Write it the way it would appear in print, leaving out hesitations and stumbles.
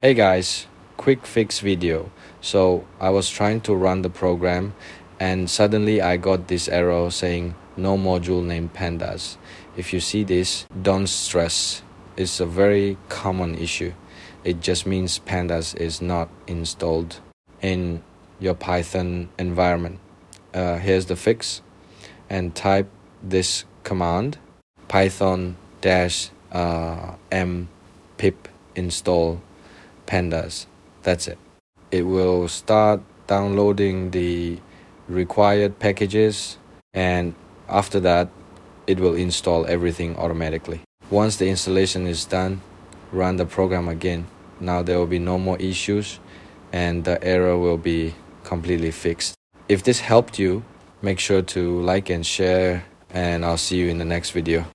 Hey guys, quick fix video. So I was trying to run the program and suddenly I got this error saying no module named Pandas. If you see this, don't stress. It's a very common issue. It just means Pandas is not installed in your Python environment. Here's the fix, and type this command python -m pip install pandas. That's it. It will start downloading the required packages, and after that it will install everything automatically. Once the installation is done, run the program again. Now there will be no more issues and the error will be completely fixed. If this helped you, make sure to like and share, and I'll see you in the next video.